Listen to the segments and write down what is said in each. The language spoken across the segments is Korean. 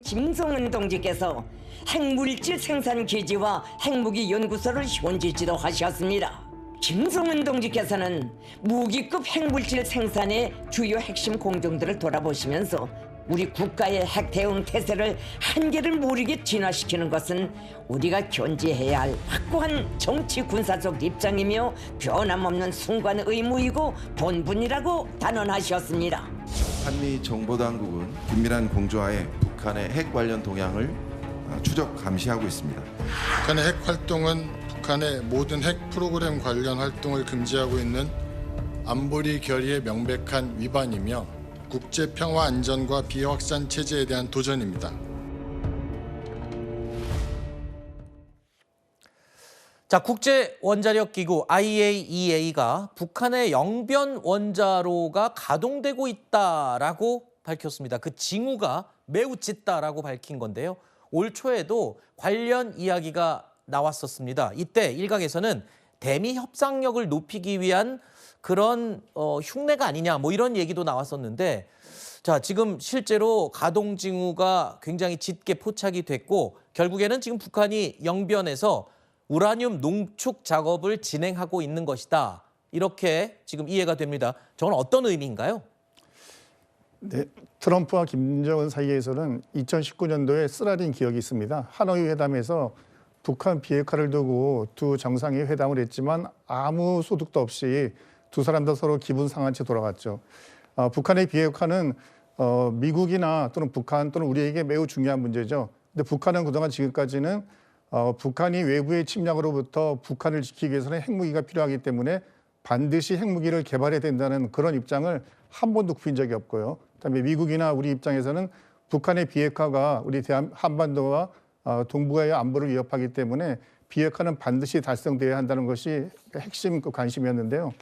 김성은 동지께서 핵물질 생산 기지와 핵무기 연구소를 현지 지도하셨습니다. 김성은 동지께서는 무기급 핵물질 생산의 주요 핵심 공정들을 돌아보시면서 우리 국가의 핵 대응 태세를 한계를 모르게 진화시키는 것은 우리가 견지해야 할 확고한 정치 군사적 입장이며 변함없는 순간 의무이고 본분이라고 단언하셨습니다. 한미 정보당국은 긴밀한 공조하에 북한의 핵 관련 동향을 추적 감시하고 있습니다. 북한의 핵 활동은 북한의 모든 핵 프로그램 관련 활동을 금지하고 있는 안보리 결의의 명백한 위반이며 국제 평화 안전과 비확산 체제에 대한 도전입니다. 자, 국제 원자력 기구 IAEA가 북한의 영변 원자로가 가동되고 있다라고 밝혔습니다. 그 징후가 매우 짙다라고 밝힌 건데요. 올 초에도 관련 이야기가 나왔었습니다. 이때 일각에서는 대미 협상력을 높이기 위한 그런 흉내가 아니냐 뭐 이런 얘기도 나왔었는데, 자, 지금 실제로 가동 징후가 굉장히 짙게 포착이 됐고 결국에는 지금 북한이 영변에서 우라늄 농축 작업을 진행하고 있는 것이다. 이렇게 지금 이해가 됩니다. 저건 어떤 의미인가요? 네, 트럼프와 김정은 사이에서는 2019년도에 쓰라린 기억이 있습니다. 하노이 회담에서 북한 비핵화를 두고 두 정상이 회담을 했지만 아무 소득도 없이 두 사람 다 서로 기분 상한 채 돌아갔죠. 북한의 비핵화는 미국이나 또는 북한 또는 우리에게 매우 중요한 문제죠. 근데 북한은 그동안 지금까지는 북한이 외부의 침략으로부터 북한을 지키기 위해서는 핵무기가 필요하기 때문에 반드시 핵무기를 개발해야 된다는 그런 입장을 한 번도 굽힌 적이 없고요. 그다음에 미국이나 우리 입장에서는 북한의 비핵화가 우리 한반도와 동북아의 안보를 위협하기 때문에 비핵화는 반드시 달성돼야 한다는 것이 핵심 관심이었는데요.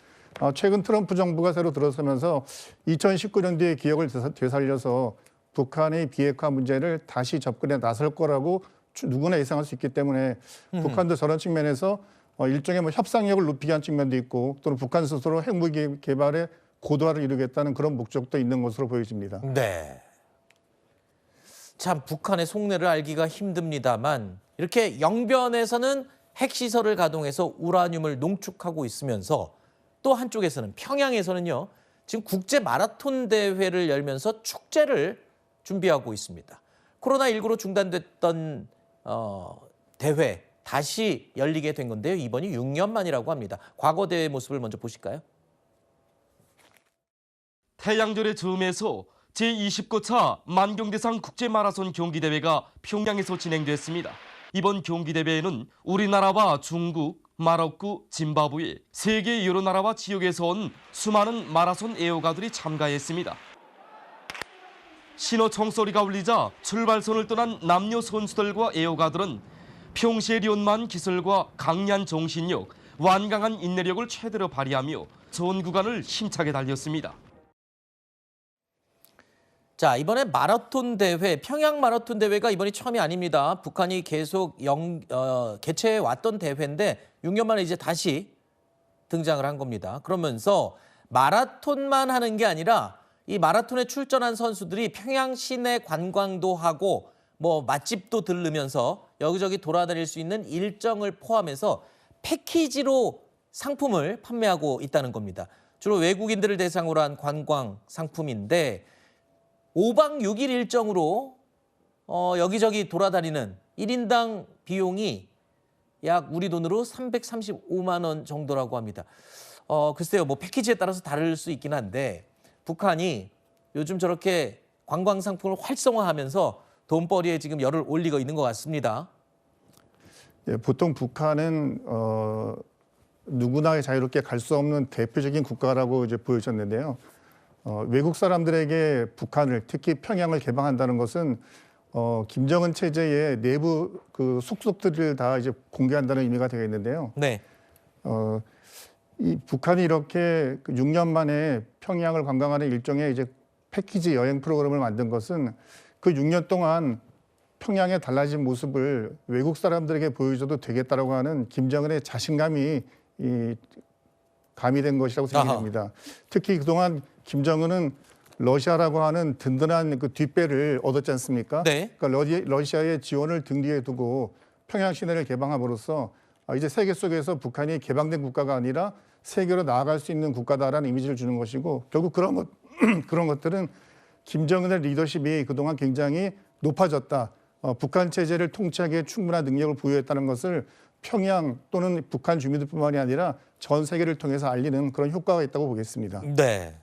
최근 트럼프 정부가 새로 들어서면서 2019년도의 기억을 되살려서 북한의 비핵화 문제를 다시 접근에 나설 거라고 누구나 예상할 수 있기 때문에 북한도 저런 측면에서 일종의 협상력을 높이기 위한 측면도 있고 또는 북한 스스로 핵무기 개발에 고도화를 이루겠다는 그런 목적도 있는 것으로 보여집니다. 네. 참 북한의 속내를 알기가 힘듭니다만 이렇게 영변에서는 핵시설을 가동해서 우라늄을 농축하고 있으면서 또 한쪽에서는 평양에서는요. 지금 국제 마라톤 대회를 열면서 축제를 준비하고 있습니다. 코로나19로 중단됐던 대회 다시 열리게 된 건데요. 이번이 6년 만이라고 합니다. 과거 대회 모습을 먼저 보실까요? 태양절의 즈음에서 제29차 만경대상 국제마라손 경기대회가 평양에서 진행됐습니다. 이번 경기대회에는 우리나라와 중국, 마로크, 짐바브웨, 세계 여러 나라와 지역에서 온 수많은 마라손 애호가들이 참가했습니다. 신호 총소리가 울리자 출발선을 떠난 남녀 선수들과 애호가들은 평시의 연만 기술과 강렬한 정신력, 완강한 인내력을 최대로 발휘하며 전 구간을 힘차게 달렸습니다. 자, 이번에 마라톤 대회, 평양 마라톤 대회가 이번이 처음이 아닙니다. 북한이 계속 개최해 왔던 대회인데 6년 만에 이제 다시 등장을 한 겁니다. 그러면서 마라톤만 하는 게 아니라 이 마라톤에 출전한 선수들이 평양 시내 관광도 하고 뭐 맛집도 들르면서 여기저기 돌아다닐 수 있는 일정을 포함해서 패키지로 상품을 판매하고 있다는 겁니다. 주로 외국인들을 대상으로 한 관광 상품인데 5박 6일 일정으로 여기저기 돌아다니는 1인당 비용이 약 우리 돈으로 335만 원 정도라고 합니다. 글쎄요, 뭐 패키지에 따라서 다를 수 있긴 한데 북한이 요즘 저렇게 관광 상품을 활성화하면서 돈벌이에 지금 열을 올리고 있는 것 같습니다. 예, 보통 북한은 누구나 자유롭게 갈 수 없는 대표적인 국가라고 이제 보여졌는데요. 외국 사람들에게 북한을 특히 평양을 개방한다는 것은 김정은 체제의 내부 그 속속들을 다 이제 공개한다는 의미가 되겠는데요. 네. 이 북한이 이렇게 6년 만에 평양을 관광하는 일종의 이제 패키지 여행 프로그램을 만든 것은 그 6년 동안 평양의 달라진 모습을 외국 사람들에게 보여줘도 되겠다라고 하는 김정은의 자신감이 가미된 것이라고 생각합니다. 특히 그동안 김정은은 러시아라고 하는 든든한 그 뒷배를 얻었지 않습니까? 네. 그러니까 러시아의 지원을 등 뒤에 두고 평양 시내를 개방함으로써 이제 세계 속에서 북한이 개방된 국가가 아니라 세계로 나아갈 수 있는 국가다라는 이미지를 주는 것이고 결국 그런 것들은 김정은의 리더십이 그동안 굉장히 높아졌다. 북한 체제를 통치하기에 충분한 능력을 보유했다는 것을 평양 또는 북한 주민들뿐만이 아니라 전 세계를 통해서 알리는 그런 효과가 있다고 보겠습니다. 네.